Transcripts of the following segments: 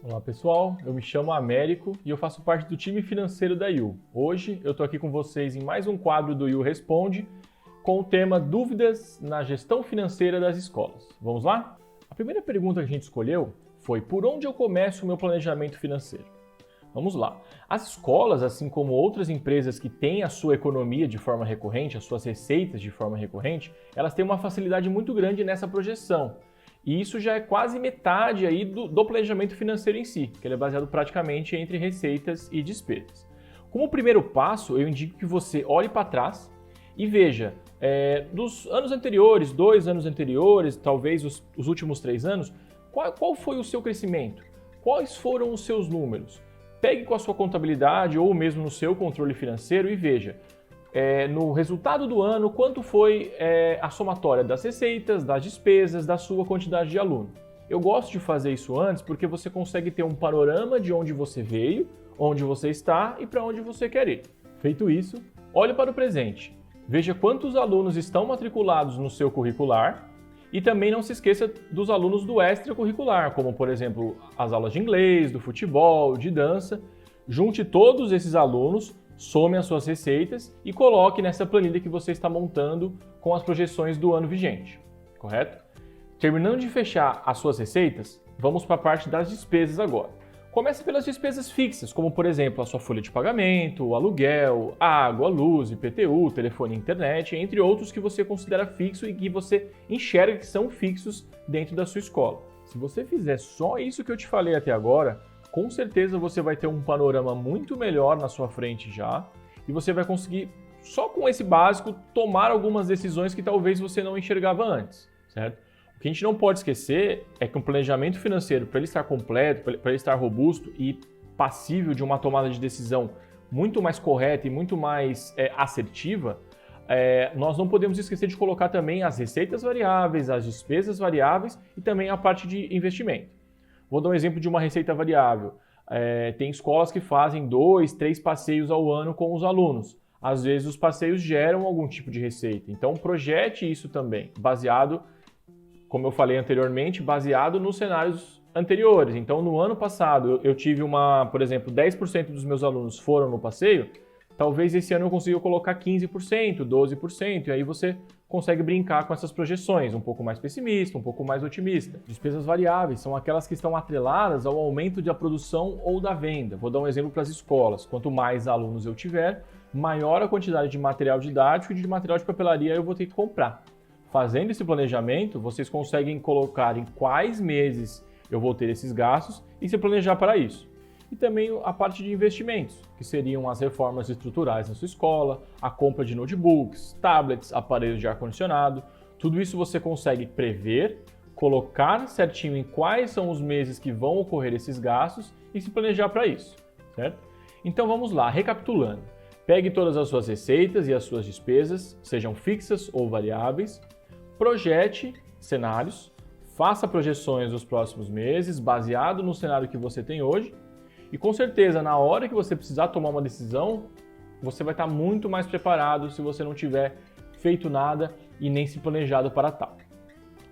Olá pessoal, eu me chamo Américo e eu faço parte do time financeiro da IU. Hoje eu estou aqui com vocês em mais um quadro do IU Responde com o tema Dúvidas na gestão financeira das escolas. Vamos lá? A primeira pergunta que a gente escolheu foi: por onde eu começo o meu planejamento financeiro? Vamos lá. As escolas, assim como outras empresas que têm a sua economia de forma recorrente, as suas receitas de forma recorrente, elas têm uma facilidade muito grande nessa projeção. E isso já é quase metade aí do planejamento financeiro em si, que ele é baseado praticamente entre receitas e despesas. Como primeiro passo, eu indico que você olhe para trás e veja, dos anos anteriores, 2 anos anteriores, talvez os últimos 3 anos, qual foi o seu crescimento? Quais foram os seus números? Pegue com a sua contabilidade ou mesmo no seu controle financeiro e veja, no resultado do ano, quanto foi a somatória das receitas, das despesas, da sua quantidade de aluno. Eu gosto de fazer isso antes porque você consegue ter um panorama de onde você veio, onde você está e para onde você quer ir. Feito isso, olhe para o presente. Veja quantos alunos estão matriculados no seu curricular e também não se esqueça dos alunos do extracurricular, como por exemplo as aulas de inglês, do futebol, de dança. Junte todos esses alunos, some as suas receitas e coloque nessa planilha que você está montando com as projeções do ano vigente, correto? Terminando de fechar as suas receitas, vamos para a parte das despesas agora. Comece pelas despesas fixas, como por exemplo a sua folha de pagamento, o aluguel, água, luz, IPTU, telefone e internet, entre outros que você considera fixo e que você enxerga que são fixos dentro da sua escola. Se você fizer só isso que eu te falei até agora, com certeza você vai ter um panorama muito melhor na sua frente já e você vai conseguir, só com esse básico, tomar algumas decisões que talvez você não enxergava antes, certo? O que a gente não pode esquecer é que um planejamento financeiro, para ele estar completo, para ele estar robusto e passível de uma tomada de decisão muito mais correta e muito mais assertiva, nós não podemos esquecer de colocar também as receitas variáveis, as despesas variáveis e também a parte de investimento. Vou dar um exemplo de uma receita variável. Tem escolas que fazem 2, 3 passeios ao ano com os alunos. Às vezes os passeios geram algum tipo de receita. Então projete isso também, baseado, como eu falei anteriormente, baseado nos cenários anteriores. Então no ano passado eu tive por exemplo, 10% dos meus alunos foram no passeio, talvez esse ano eu consiga colocar 15%, 12%, e aí você consegue brincar com essas projeções, um pouco mais pessimista, um pouco mais otimista. Despesas variáveis são aquelas que estão atreladas ao aumento da produção ou da venda. Vou dar um exemplo para as escolas. Quanto mais alunos eu tiver, maior a quantidade de material didático e de material de papelaria eu vou ter que comprar. Fazendo esse planejamento, vocês conseguem colocar em quais meses eu vou ter esses gastos e se planejar para isso. E também a parte de investimentos, que seriam as reformas estruturais na sua escola, a compra de notebooks, tablets, aparelhos de ar-condicionado. Tudo isso você consegue prever, colocar certinho em quais são os meses que vão ocorrer esses gastos e se planejar para isso, certo? Então vamos lá, recapitulando. Pegue todas as suas receitas e as suas despesas, sejam fixas ou variáveis, projete cenários, faça projeções dos próximos meses baseado no cenário que você tem hoje. E com certeza, na hora que você precisar tomar uma decisão, você vai estar muito mais preparado se você não tiver feito nada e nem se planejado para tal.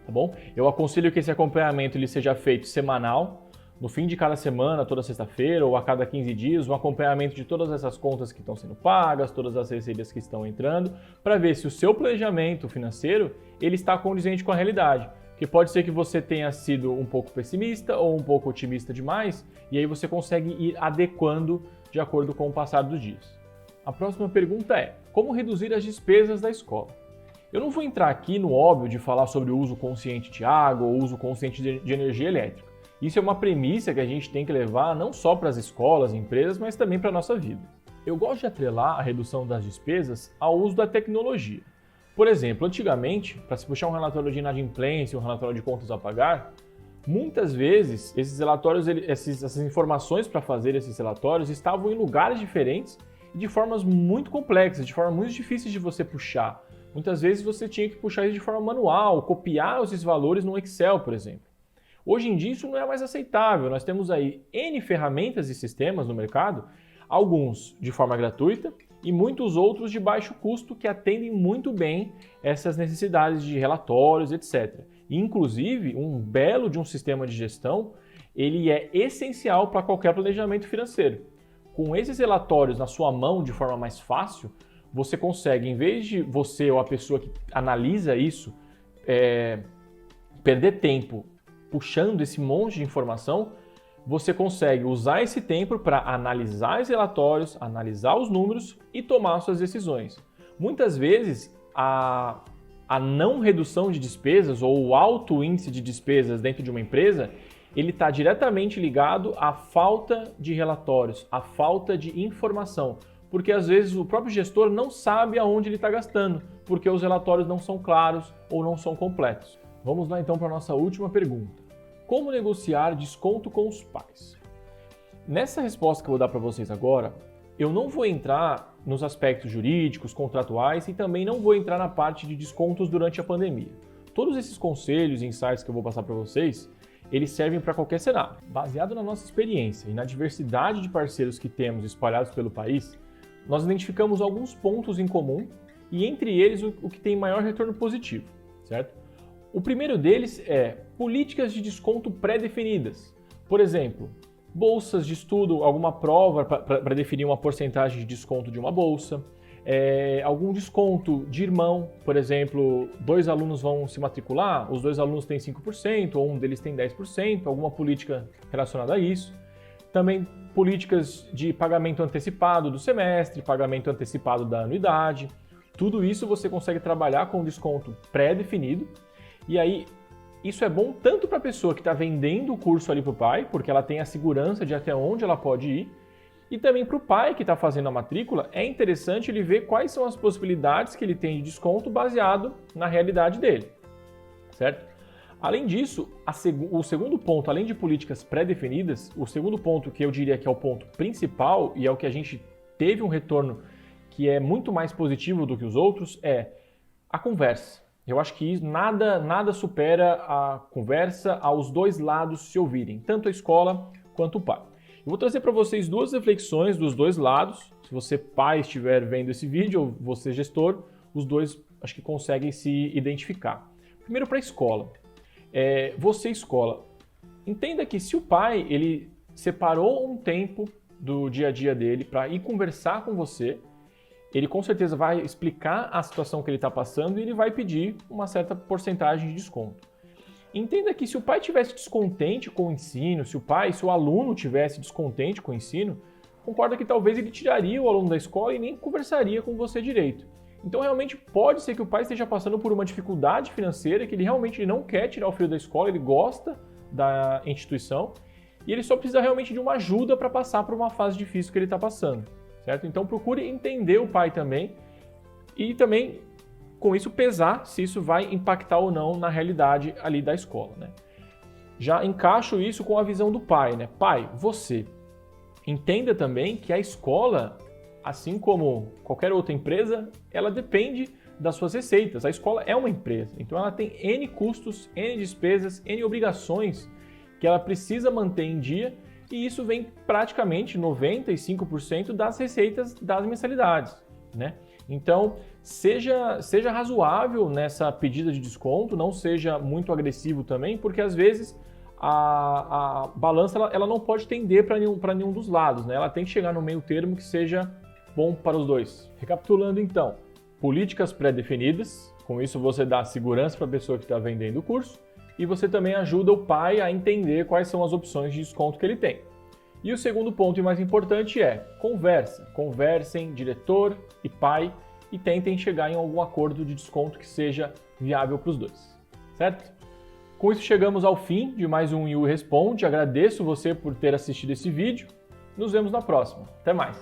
Tá bom? Eu aconselho que esse acompanhamento ele seja feito semanal, no fim de cada semana, toda sexta-feira ou a cada 15 dias, um acompanhamento de todas essas contas que estão sendo pagas, todas as receitas que estão entrando, para ver se o seu planejamento financeiro ele está condizente com a realidade. Que pode ser que você tenha sido um pouco pessimista ou um pouco otimista demais, e aí você consegue ir adequando de acordo com o passar dos dias. A próxima pergunta é: como reduzir as despesas da escola? Eu não vou entrar aqui no óbvio de falar sobre o uso consciente de água ou uso consciente de energia elétrica. Isso é uma premissa que a gente tem que levar não só para as escolas e empresas, mas também para a nossa vida. Eu gosto de atrelar a redução das despesas ao uso da tecnologia. Por exemplo, antigamente, para se puxar um relatório de inadimplência, um relatório de contas a pagar, muitas vezes esses relatórios, essas informações para fazer esses relatórios estavam em lugares diferentes e de formas muito complexas, de formas muito difíceis de você puxar. Muitas vezes você tinha que puxar isso de forma manual, copiar esses valores no Excel, por exemplo. Hoje em dia isso não é mais aceitável, nós temos aí N ferramentas e sistemas no mercado, alguns de forma gratuita e muitos outros de baixo custo que atendem muito bem essas necessidades de relatórios, etc. Inclusive, um belo de um sistema de gestão, ele é essencial para qualquer planejamento financeiro. Com esses relatórios na sua mão de forma mais fácil, você consegue, em vez de você ou a pessoa que analisa isso, perder tempo puxando esse monte de informação, você consegue usar esse tempo para analisar os relatórios, analisar os números e tomar suas decisões. Muitas vezes, a não redução de despesas ou o alto índice de despesas dentro de uma empresa, ele está diretamente ligado à falta de relatórios, à falta de informação. Porque às vezes o próprio gestor não sabe aonde ele está gastando, porque os relatórios não são claros ou não são completos. Vamos lá então para a nossa última pergunta. Como negociar desconto com os pais? Nessa resposta que eu vou dar para vocês agora, eu não vou entrar nos aspectos jurídicos, contratuais e também não vou entrar na parte de descontos durante a pandemia. Todos esses conselhos e insights que eu vou passar para vocês, eles servem para qualquer cenário. Baseado na nossa experiência e na diversidade de parceiros que temos espalhados pelo país, nós identificamos alguns pontos em comum e entre eles o que tem maior retorno positivo, certo? O primeiro deles é políticas de desconto pré-definidas. Por exemplo, bolsas de estudo, alguma prova para definir uma porcentagem de desconto de uma bolsa, algum desconto de irmão, por exemplo, 2 alunos vão se matricular, os 2 alunos têm 5%, ou um deles tem 10%, alguma política relacionada a isso. Também políticas de pagamento antecipado do semestre, pagamento antecipado da anuidade. Tudo isso você consegue trabalhar com desconto pré-definido. E aí, isso é bom tanto para a pessoa que está vendendo o curso ali para o pai, porque ela tem a segurança de até onde ela pode ir, e também para o pai que está fazendo a matrícula, é interessante ele ver quais são as possibilidades que ele tem de desconto baseado na realidade dele, certo? Além disso, o segundo ponto, além de políticas pré-definidas, o segundo ponto que eu diria que é o ponto principal e é o que a gente teve um retorno que é muito mais positivo do que os outros, é a conversa. Eu acho que nada supera a conversa aos dois lados se ouvirem, tanto a escola quanto o pai. Eu vou trazer para vocês 2 reflexões dos dois lados. Se você pai estiver vendo esse vídeo ou você gestor, os dois acho que conseguem se identificar. Primeiro para a escola. Você escola, entenda que se o pai ele separou um tempo do dia a dia dele para ir conversar com você, ele com certeza vai explicar a situação que ele está passando e ele vai pedir uma certa porcentagem de desconto. Entenda que se o pai estivesse descontente com o ensino, se o aluno estivesse descontente com o ensino, concorda que talvez ele tiraria o aluno da escola e nem conversaria com você direito. Então realmente pode ser que o pai esteja passando por uma dificuldade financeira, que ele realmente não quer tirar o filho da escola, ele gosta da instituição e ele só precisa realmente de uma ajuda para passar por uma fase difícil que ele está passando. Certo? Então procure entender o pai também e também com isso pesar se isso vai impactar ou não na realidade ali da escola, né? Já encaixo isso com a visão do pai, né? Pai, você entenda também que a escola, assim como qualquer outra empresa, ela depende das suas receitas. A escola é uma empresa, então ela tem N custos, N despesas, N obrigações que ela precisa manter em dia. E isso vem praticamente 95% das receitas das mensalidades, né? Então, seja razoável nessa pedida de desconto, não seja muito agressivo também, porque às vezes a balança ela não pode tender para nenhum dos lados, né? Ela tem que chegar no meio termo que seja bom para os dois. Recapitulando então, políticas pré-definidas, com isso você dá segurança para a pessoa que está vendendo o curso, e você também ajuda o pai a entender quais são as opções de desconto que ele tem. E o segundo ponto e mais importante é conversa. Conversem diretor e pai e tentem chegar em algum acordo de desconto que seja viável para os dois, certo? Com isso chegamos ao fim de mais um Yu Responde. Agradeço você por ter assistido esse vídeo. Nos vemos na próxima. Até mais!